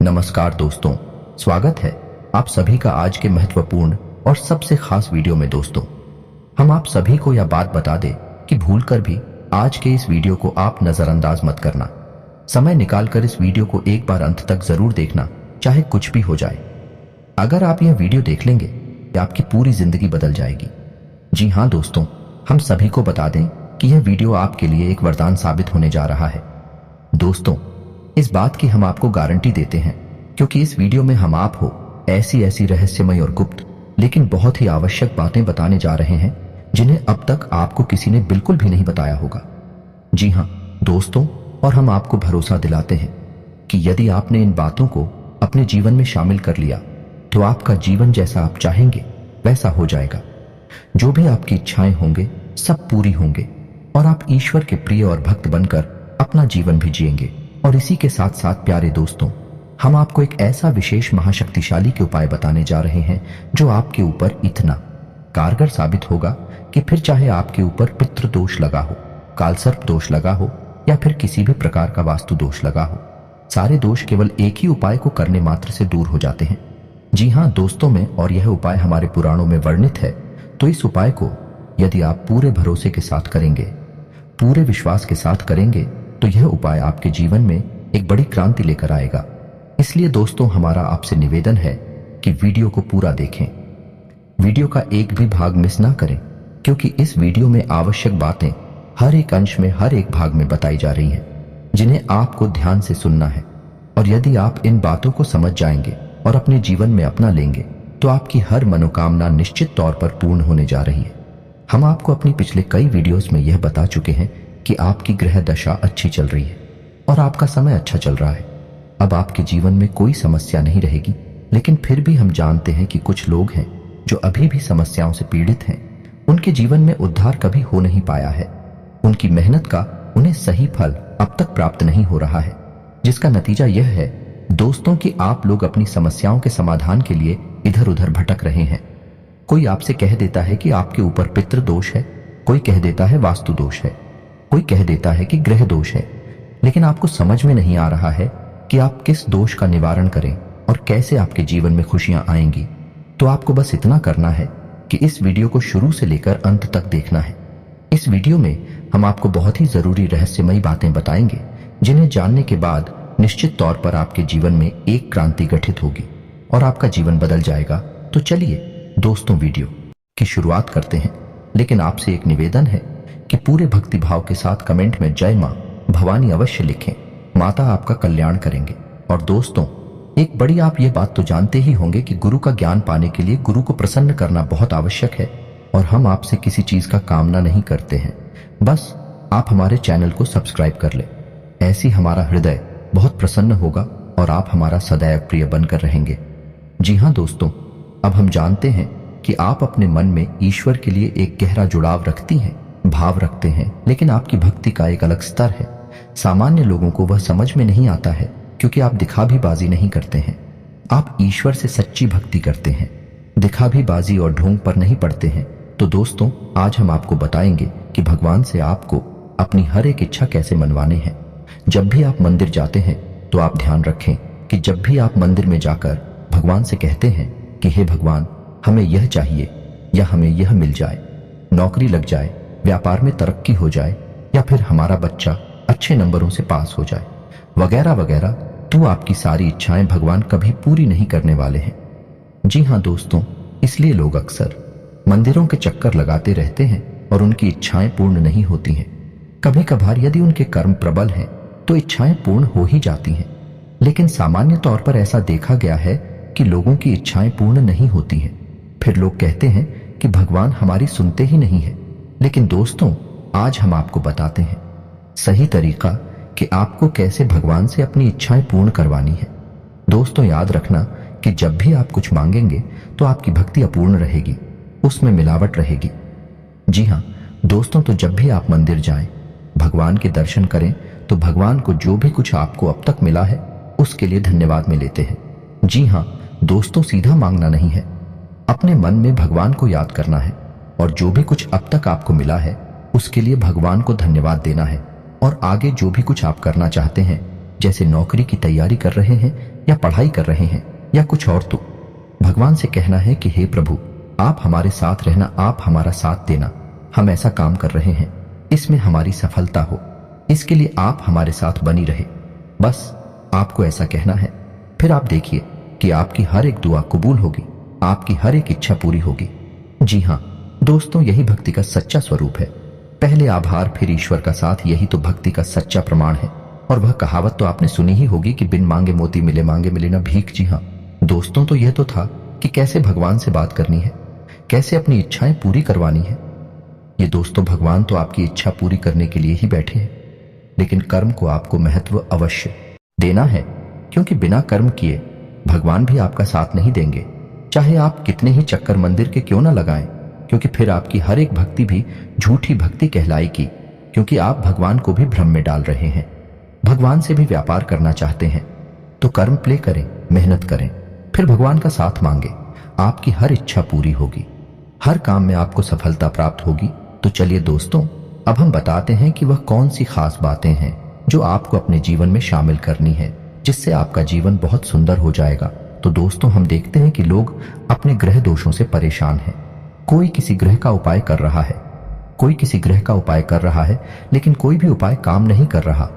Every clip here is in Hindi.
नमस्कार दोस्तों, स्वागत है आप सभी का आज के महत्वपूर्ण और सबसे खास वीडियो में। दोस्तों, हम आप सभी को यह बात बता दें कि भूलकर भी आज के इस वीडियो को आप नजरअंदाज मत करना। समय निकालकर इस वीडियो को एक बार अंत तक जरूर देखना, चाहे कुछ भी हो जाए। अगर आप यह वीडियो देख लेंगे तो आपकी पूरी जिंदगी बदल जाएगी। जी हाँ दोस्तों, हम सभी को बता दें कि यह वीडियो आपके लिए एक वरदान साबित होने जा रहा है। दोस्तों, इस बात की हम आपको गारंटी देते हैं क्योंकि इस वीडियो में हम आप हो ऐसी रहस्यमय और गुप्त लेकिन बहुत ही आवश्यक बातें बताने जा रहे हैं जिन्हें अब तक आपको किसी ने बिल्कुल भी नहीं बताया होगा। जी हाँ दोस्तों, और हम आपको भरोसा दिलाते हैं कि यदि आपने इन बातों को अपने जीवन में शामिल कर लिया तो आपका जीवन जैसा आप चाहेंगे वैसा हो जाएगा। जो भी आपकी इच्छाएं होंगे सब पूरी होंगे और आप ईश्वर के प्रिय और भक्त बनकर अपना जीवन भी जिएंगे। और इसी के साथ साथ प्यारे दोस्तों, हम आपको एक ऐसा विशेष महाशक्तिशाली के उपाय बताने जा रहे हैं जो आपके ऊपर इतना कारगर साबित होगा कि फिर चाहे आपके ऊपर पितृ दोष लगा हो, कालसर्प दोष लगा हो या फिर किसी भी प्रकार का वास्तु दोष लगा हो, सारे दोष केवल एक ही उपाय को करने मात्र से दूर हो जाते हैं। जी हाँ दोस्तों में, और यह उपाय हमारे पुराणों में वर्णित है। तो इस उपाय को यदि आप पूरे भरोसे के साथ करेंगे, पूरे विश्वास के साथ करेंगे, तो यह उपाय आपके जीवन में एक बड़ी क्रांति लेकर आएगा। इसलिए दोस्तों, हमारा आपसे निवेदन है कि वीडियो को पूरा देखें, वीडियो का एक भी भाग मिस ना करें, क्योंकि इस वीडियो में आवश्यक बातें हर एक अंश में, हर एक भाग में बताई जा रही हैं जिन्हें आपको ध्यान से सुनना है। और यदि आप इन बातों को समझ जाएंगे और अपने जीवन में अपना लेंगे तो आपकी हर मनोकामना निश्चित तौर पर पूर्ण होने जा रही है। हम आपको अपनी पिछले कई वीडियोस में यह बता चुके हैं कि आपकी ग्रह दशा अच्छी चल रही है और आपका समय अच्छा चल रहा है। अब आपके जीवन में कोई समस्या नहीं रहेगी, लेकिन फिर भी हम जानते हैं कि कुछ लोग हैं जो अभी भी समस्याओं से पीड़ित हैं। उनके जीवन में उद्धार कभी हो नहीं पाया है। उनकी मेहनत का उन्हें सही फल अब तक प्राप्त नहीं हो रहा है, जिसका नतीजा यह है दोस्तों कि आप लोग अपनी समस्याओं के समाधान के लिए इधर उधर भटक रहे हैं। कोई आपसे कह देता है कि आपके ऊपर पितृ दोष है, कोई कह देता है वास्तु दोष है, कोई कह देता है कि ग्रह दोष है, लेकिन आपको समझ में नहीं आ रहा है कि आप किस दोष का निवारण करें और कैसे आपके जीवन में खुशियां आएंगी। तो आपको बस इतना करना है कि इस वीडियो को शुरू से लेकर अंत तक देखना है। इस वीडियो में हम आपको बहुत ही जरूरी रहस्यमयी बातें बताएंगे जिन्हें जानने के बाद निश्चित तौर पर आपके जीवन में एक क्रांति गठित होगी और आपका जीवन बदल जाएगा। तो चलिए दोस्तों, वीडियो की शुरुआत करते हैं, लेकिन आपसे एक निवेदन है कि पूरे भक्ति भाव के साथ कमेंट में जय मां भवानी अवश्य लिखें। माता आपका कल्याण करेंगे। और दोस्तों, एक बड़ी आप ये बात तो जानते ही होंगे कि गुरु का ज्ञान पाने के लिए गुरु को प्रसन्न करना बहुत आवश्यक है। और हम आपसे किसी चीज का कामना नहीं करते हैं, बस आप हमारे चैनल को सब्सक्राइब कर ले। ऐसी हमारा हृदय बहुत प्रसन्न होगा और आप हमारा सदैव प्रिय बनकर रहेंगे। जी हाँ दोस्तों, अब हम जानते हैं कि आप अपने मन में ईश्वर के लिए एक गहरा जुड़ाव रखती हैं, भाव रखते हैं, लेकिन आपकी भक्ति का एक अलग स्तर है। सामान्य लोगों को वह समझ में नहीं आता है क्योंकि आप दिखावीबाजी नहीं करते हैं। आप ईश्वर से सच्ची भक्ति करते हैं, दिखावीबाजी और ढोंग पर नहीं पड़ते हैं। तो दोस्तों, आज हम आपको बताएंगे कि भगवान से आपको अपनी हर एक इच्छा कैसे मनवाने हैं। जब भी आप मंदिर जाते हैं तो आप ध्यान रखें कि जब भी आप मंदिर में जाकर भगवान से कहते हैं कि हे भगवान, हमें यह चाहिए या हमें यह मिल जाए, नौकरी लग जाए, व्यापार में तरक्की हो जाए, या फिर हमारा बच्चा अच्छे नंबरों से पास हो जाए, वगैरह वगैरह, तो आपकी सारी इच्छाएं भगवान कभी पूरी नहीं करने वाले हैं। जी हाँ दोस्तों, इसलिए लोग अक्सर मंदिरों के चक्कर लगाते रहते हैं और उनकी इच्छाएं पूर्ण नहीं होती हैं। कभी कभार यदि उनके कर्म प्रबल हैं तो इच्छाएं पूर्ण हो ही जाती हैं, लेकिन सामान्य तौर पर ऐसा देखा गया है कि लोगों की इच्छाएं पूर्ण नहीं होती हैं। फिर लोग कहते हैं कि भगवान हमारी सुनते ही नहीं है। लेकिन दोस्तों, आज हम आपको बताते हैं सही तरीका कि आपको कैसे भगवान से अपनी इच्छाएं पूर्ण करवानी है। दोस्तों, याद रखना कि जब भी आप कुछ मांगेंगे तो आपकी भक्ति अपूर्ण रहेगी, उसमें मिलावट रहेगी। जी हाँ दोस्तों, तो जब भी आप मंदिर जाएं, भगवान के दर्शन करें, तो भगवान को जो भी कुछ आपको अब तक मिला है उसके लिए धन्यवाद में लेते हैं। जी हाँ दोस्तों, सीधा मांगना नहीं है, अपने मन में भगवान को याद करना है और जो भी कुछ अब तक आपको मिला है उसके लिए भगवान को धन्यवाद देना है। और आगे जो भी कुछ आप करना चाहते हैं, जैसे नौकरी की तैयारी कर रहे हैं या पढ़ाई कर रहे हैं या कुछ और, तो भगवान से कहना है कि हे प्रभु, आप हमारे साथ रहना, आप हमारा साथ देना। हम ऐसा काम कर रहे हैं, इसमें हमारी सफलता हो, इसके लिए आप हमारे साथ बनी रहे। बस आपको ऐसा कहना है। फिर आप देखिए कि आपकी हर एक दुआ कबूल होगी, आपकी हर एक इच्छा पूरी होगी। जी हाँ दोस्तों, यही भक्ति का सच्चा स्वरूप है। पहले आभार फिर ईश्वर का साथ, यही तो भक्ति का सच्चा प्रमाण है। और वह कहावत तो आपने सुनी ही होगी कि बिन मांगे मोती मिले, मांगे मिले ना भीख। जी हाँ दोस्तों, तो यह तो था कि कैसे भगवान से बात करनी है, कैसे अपनी इच्छाएं पूरी करवानी है। ये दोस्तों, भगवान तो आपकी इच्छा पूरी करने के लिए ही बैठे हैं, लेकिन कर्म को आपको महत्व अवश्य देना है, क्योंकि बिना कर्म किए भगवान भी आपका साथ नहीं देंगे, चाहे आप कितने ही चक्कर मंदिर के क्यों ना लगाएं, क्योंकि फिर आपकी हर एक भक्ति भी झूठी भक्ति कहलाएगी, क्योंकि आप भगवान को भी भ्रम में डाल रहे हैं। भगवान से भी व्यापार करना चाहते हैं तो कर्म प्ले करें, मेहनत करें, फिर भगवान का साथ मांगे, आपकी हर इच्छा पूरी होगी, हर काम में आपको सफलता प्राप्त होगी। तो चलिए दोस्तों, अब हम बताते हैं कि वह कौन सी खास बातें हैं जो आपको अपने जीवन में शामिल करनी है, जिससे आपका जीवन बहुत सुंदर हो जाएगा। तो दोस्तों, हम देखते हैं कि लोग अपने ग्रह दोषों से परेशान हैं। कोई किसी ग्रह का उपाय कर रहा है, कोई किसी ग्रह का उपाय कर रहा है, लेकिन कोई भी उपाय काम नहीं कर रहा।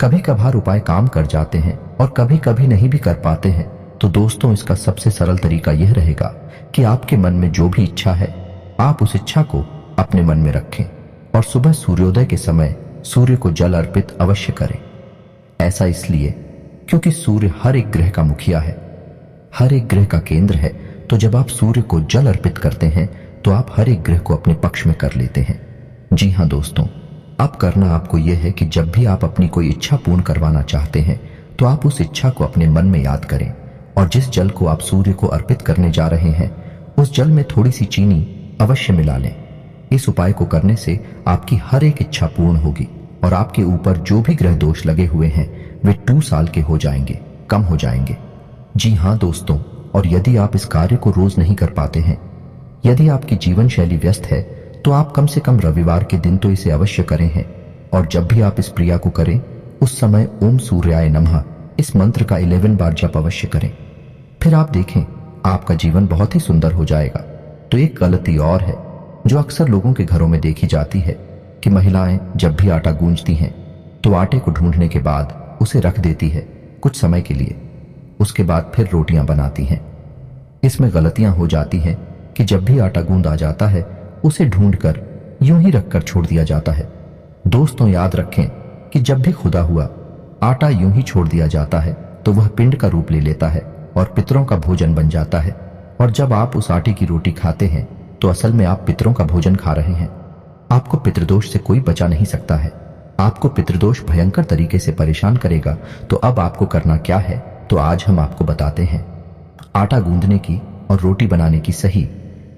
कभी कभार उपाय काम कर जाते हैं और कभी कभी नहीं भी कर पाते हैं। तो दोस्तों, इसका सबसे सरल तरीका यह रहेगा कि आपके मन में जो भी इच्छा है, आप उस इच्छा को अपने मन में रखें और सुबह सूर्योदय के समय सूर्य को जल अर्पित अवश्य करें। ऐसा इसलिए क्योंकि सूर्य हर एक ग्रह का मुखिया है, हर एक ग्रह का केंद्र है। तो जब आप सूर्य को जल अर्पित करते हैं तो आप हर एक ग्रह को अपने पक्ष में कर लेते हैं। जी हाँ दोस्तों, अब करना आपको यह है कि जब भी आप अपनी कोई इच्छा पूर्ण करवाना चाहते हैं तो आप उस इच्छा को अपने मन में याद करें, और जिस जल को आप सूर्य को अर्पित करने जा रहे हैं उस जल में थोड़ी सी चीनी अवश्य मिला लें। इस उपाय को करने से आपकी हर एक इच्छा पूर्ण होगी और आपके ऊपर जो भी ग्रह दोष लगे हुए हैं वे 2 साल के हो जाएंगे, कम हो जाएंगे। जी हाँ दोस्तों, और यदि आप इस कार्य को रोज नहीं कर पाते हैं, यदि आपकी जीवन शैली व्यस्त है, तो आप कम से कम रविवार के दिन तो इसे अवश्य करें हैं। और जब भी आप इस क्रिया को करें उस समय ओम सूर्याय नमः इस मंत्र का 11 बार जप अवश्य करें। फिर आप देखें आपका जीवन बहुत ही सुंदर हो जाएगा। तो एक गलती और है जो अक्सर लोगों के घरों में देखी जाती है कि महिलाएं जब भी आटा गूंजती हैं तो आटे को ढूंढने के बाद उसे रख देती है कुछ समय के लिए, उसके बाद फिर रोटियां बनाती हैं। इसमें गलतियां हो जाती हैं कि जब भी आटा गूंद आ जाता है उसे ढूंढकर यूं ही रखकर छोड़ दिया जाता है। दोस्तों, याद रखें कि जब भी खुदा हुआ आटा यूं ही छोड़ दिया जाता है तो वह पिंड का रूप ले लेता है और पितरों का भोजन बन जाता है। और जब आप उस आटे की रोटी खाते हैं तो असल में आप पितरों का भोजन खा रहे हैं। आपको पितृदोष से कोई बचा नहीं सकता है। आपको पितृदोष भयंकर तरीके से परेशान करेगा। तो अब आपको करना क्या है, तो आज हम आपको बताते हैं। आटा गूंदने की और रोटी बनाने की सही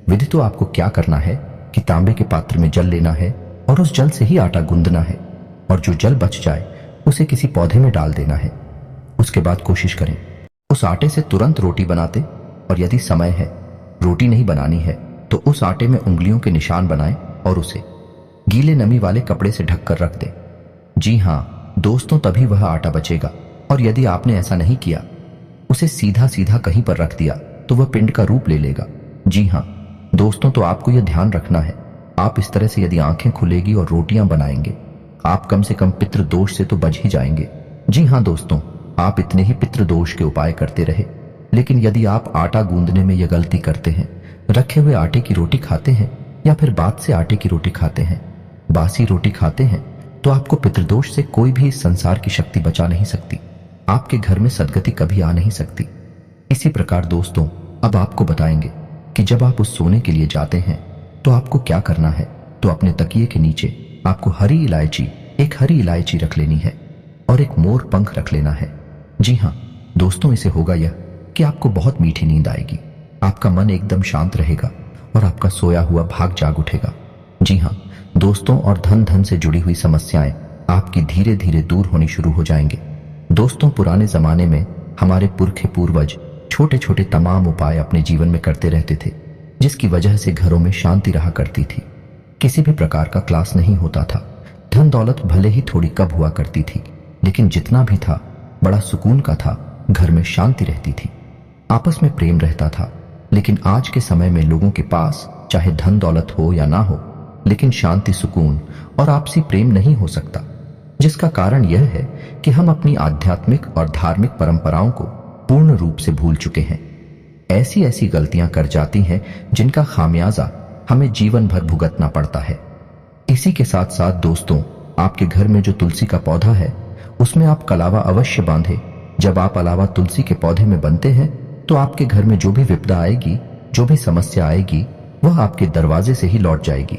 विधि। तो आपको क्या करना है कि तांबे के पात्र में जल लेना है और उस जल से ही आटा गूंदना है, और जो जल बच जाए उसे किसी पौधे में डाल देना है। उसके बाद कोशिश करें उस आटे से तुरंत रोटी बनाते, और यदि समय है रोटी नहीं बनानी है तो उस आटे में उंगलियों के निशान बनाएं और उसे गीले नमी वाले कपड़े से ढककर रख दें। जी हाँ दोस्तों, तभी वह आटा बचेगा। और यदि आपने ऐसा नहीं किया, उसे सीधा सीधा कहीं पर रख दिया, तो वह पिंड का रूप ले लेगा। जी हाँ दोस्तों, तो आपको यह ध्यान रखना है, आप इस तरह से यदि आंखें खुलेगी और रोटियां बनाएंगे, आप कम से कम पितृदोष से तो बच ही जाएंगे। जी हाँ दोस्तों, आप इतने ही पितृदोष के उपाय करते रहे, लेकिन यदि आप आटा गूंदने में यह गलती करते हैं, रखे हुए आटे की रोटी खाते हैं या फिर बाद से आटे की रोटी खाते हैं, बासी रोटी खाते हैं, तो आपको पितृदोष से कोई भी इस संसार की शक्ति बचा नहीं सकती। आपके घर में सदगति कभी आ नहीं सकती। इसी प्रकार दोस्तों, अब आपको बताएंगे कि जब आप उस सोने के लिए जाते हैं तो आपको क्या करना है। तो अपने तकिए के नीचे आपको एक हरी इलायची रख लेनी है और एक मोर पंख रख लेना है। जी हाँ दोस्तों, इसे होगा यह कि आपको बहुत मीठी नींद आएगी, आपका मन एकदम शांत रहेगा और आपका सोया हुआ भाग जाग उठेगा। जी हाँ दोस्तों, और धन से जुड़ी हुई समस्याएं आपकी धीरे धीरे दूर होनी शुरू हो जाएंगे। दोस्तों, पुराने जमाने में हमारे पुरखे पूर्वज छोटे छोटे तमाम उपाय अपने जीवन में करते रहते थे, जिसकी वजह से घरों में शांति रहा करती थी। किसी भी प्रकार का क्लास नहीं होता था। धन दौलत भले ही थोड़ी कब हुआ करती थी, लेकिन जितना भी था बड़ा सुकून का था घर में शांति रहती थी, आपस में प्रेम रहता था। लेकिन आज के समय में लोगों के पास चाहे धन दौलत हो या ना हो, लेकिन शांति, सुकून और आपसी प्रेम नहीं हो सकता, जिसका कारण यह है कि हम अपनी आध्यात्मिक और धार्मिक परंपराओं को पूर्ण रूप से भूल चुके हैं। ऐसी ऐसी गलतियां कर जाती हैं जिनका खामियाजा हमें जीवन भर भुगतना पड़ता है। इसी के साथ साथ दोस्तों, आपके घर में जो तुलसी का पौधा है उसमें आप कलावा अवश्य बांधे। जब आप अलावा तुलसी के पौधे में बंधते हैं तो आपके घर में जो भी विपदा आएगी, जो भी समस्या आएगी, वह आपके दरवाजे से ही लौट जाएगी।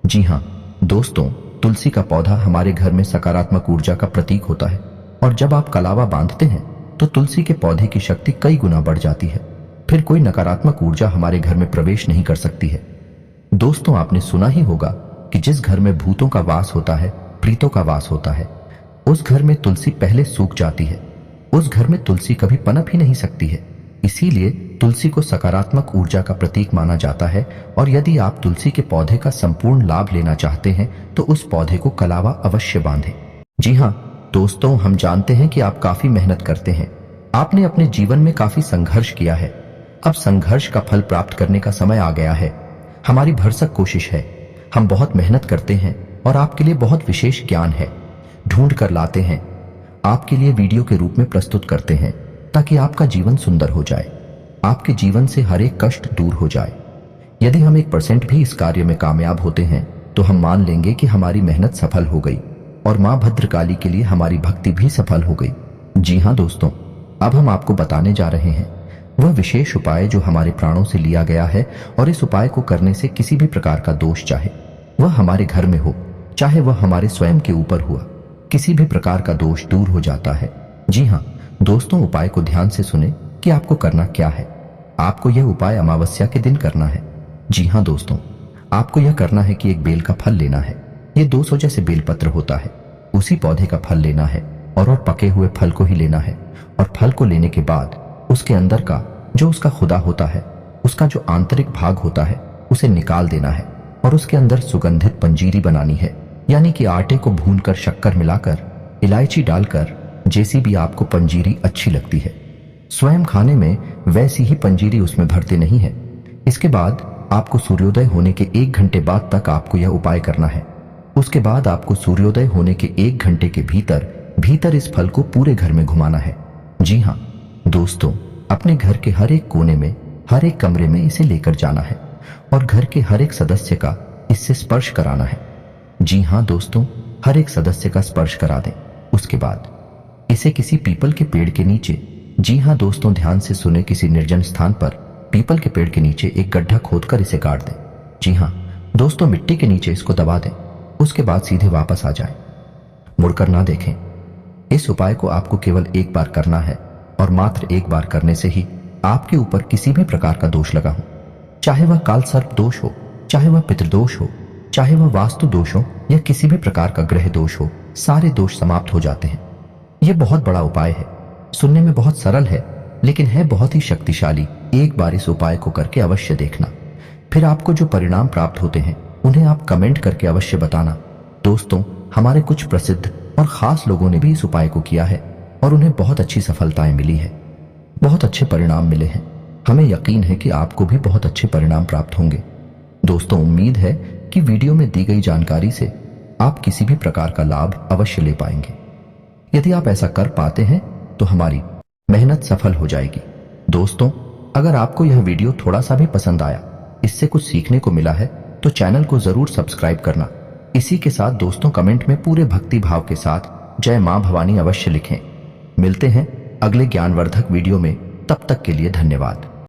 जी हाँ दोस्तों, तुलसी का पौधा हमारे घर में सकारात्मक ऊर्जा का प्रतीक होता है और जब आप कलावा बांधते हैं तो तुलसी के पौधे की शक्ति कई गुना बढ़ जाती है। फिर कोई नकारात्मक ऊर्जा हमारे घर में प्रवेश नहीं कर सकती है। दोस्तों, आपने सुना ही होगा कि जिस घर में भूतों का वास होता है, प्रीतों का वास होता है, उस घर में तुलसी पहले सूख जाती है। उस घर में तुलसी कभी पनप ही नहीं सकती है। इसीलिए तुलसी को सकारात्मक ऊर्जा का प्रतीक माना जाता है और यदि आप तुलसी के पौधे का संपूर्ण लाभ लेना चाहते हैं तो उस पौधे को कलावा अवश्य बांधें। जी हाँ दोस्तों, हम जानते हैं कि आप काफी मेहनत करते हैं, आपने अपने जीवन में काफी संघर्ष किया है। अब संघर्ष का फल प्राप्त करने का समय आ गया है। हमारी भरसक कोशिश है, हम बहुत मेहनत करते हैं और आपके लिए बहुत विशेष ज्ञान है, ढूंढ कर लाते हैं, आपके लिए वीडियो के रूप में प्रस्तुत करते हैं ताकि आपका जीवन सुंदर हो जाए, आपके जीवन से हर एक कष्ट दूर हो जाए। यदि हम 1% भी इस कार्य में कामयाब होते हैं तो हम मान लेंगे कि हमारी मेहनत सफल हो गई और मां भद्रकाली के लिए हमारी भक्ति भी सफल हो गई। जी हाँ दोस्तों, अब हम आपको बताने जा रहे हैं वह विशेष उपाय जो हमारे प्राणों से लिया गया है और इस उपाय को करने से किसी भी प्रकार का दोष, चाहे वह हमारे घर में हो, चाहे वह हमारे स्वयं के ऊपर हुआ, किसी भी प्रकार का दोष दूर हो जाता है। जी हाँ दोस्तों, उपाय को ध्यान से सुने कि आपको करना क्या है। आपको यह उपाय अमावस्या के दिन करना है। जी हाँ दोस्तों, आपको यह करना है कि एक बेल का फल लेना है। यह 200 जैसे बेलपत्र होता है, उसी पौधे का फल लेना है और पके हुए फल को ही लेना है। और फल को लेने के बाद उसके अंदर का जो उसका खुदा होता है, उसका जो आंतरिक भाग होता है, उसे निकाल देना है और उसके अंदर सुगंधित पंजीरी बनानी है। यानी कि आटे को भूनकर, शक्कर मिलाकर, इलायची डालकर, जैसी भी आपको पंजीरी अच्छी लगती है, स्वयं खाने में वैसी ही पंजीरी उसमें भरते नहीं है। इसके बाद आपको सूर्योदय होने के 1 घंटे बाद तक आपको यह उपाय करना है। उसके बाद आपको सूर्योदय होने के 1 घंटे के भीतर इस फल को पूरे घर में घुमाना है। जी हाँ दोस्तों, अपने घर के हर एक कोने में, हर एक कमरे में इसे लेकर जाना है और घर के हर एक सदस्य का इससे स्पर्श कराना है। जी हाँ दोस्तों, हर एक सदस्य का स्पर्श करा दें। उसके बाद इसे किसी पीपल के पेड़ के नीचे, जी हाँ दोस्तों ध्यान से सुने, किसी निर्जन स्थान पर पीपल के पेड़ के नीचे एक गड्ढा खोदकर इसे गाड़ दें। जी हाँ दोस्तों, मिट्टी के नीचे इसको दबा दें। उसके बाद सीधे वापस आ जाएं, मुड़कर ना देखें। इस उपाय को आपको केवल एक बार करना है और मात्र एक बार करने से ही आपके ऊपर किसी भी प्रकार का दोष लगा हो, चाहे वह काल सर्प दोष हो, चाहे वह पितृदोष हो, चाहे वह वास्तु दोष हो या किसी भी प्रकार का ग्रह दोष हो, सारे दोष समाप्त हो जाते हैं। यह बहुत बड़ा उपाय है, सुनने में बहुत सरल है लेकिन है बहुत ही शक्तिशाली। एक बार इस उपाय को करके अवश्य देखना, फिर आपको जो परिणाम प्राप्त होते हैं उन्हें आप कमेंट करके अवश्य बताना। दोस्तों, हमारे कुछ प्रसिद्ध और खास लोगों ने भी इस उपाय को किया है और उन्हें बहुत अच्छी सफलताएं मिली है, बहुत अच्छे परिणाम मिले हैं। हमें यकीन है कि आपको भी बहुत अच्छे परिणाम प्राप्त होंगे। दोस्तों, उम्मीद है कि वीडियो में दी गई जानकारी से आप किसी भी प्रकार का लाभ अवश्य ले पाएंगे। यदि आप ऐसा कर पाते हैं तो हमारी मेहनत सफल हो जाएगी। दोस्तों, अगर आपको यह वीडियो थोड़ा सा भी पसंद आया, इससे कुछ सीखने को मिला है, तो चैनल को जरूर सब्सक्राइब करना। इसी के साथ दोस्तों, कमेंट में पूरे भक्ति भाव के साथ जय मां भवानी अवश्य लिखें। मिलते हैं अगले ज्ञानवर्धक वीडियो में, तब तक के लिए धन्यवाद।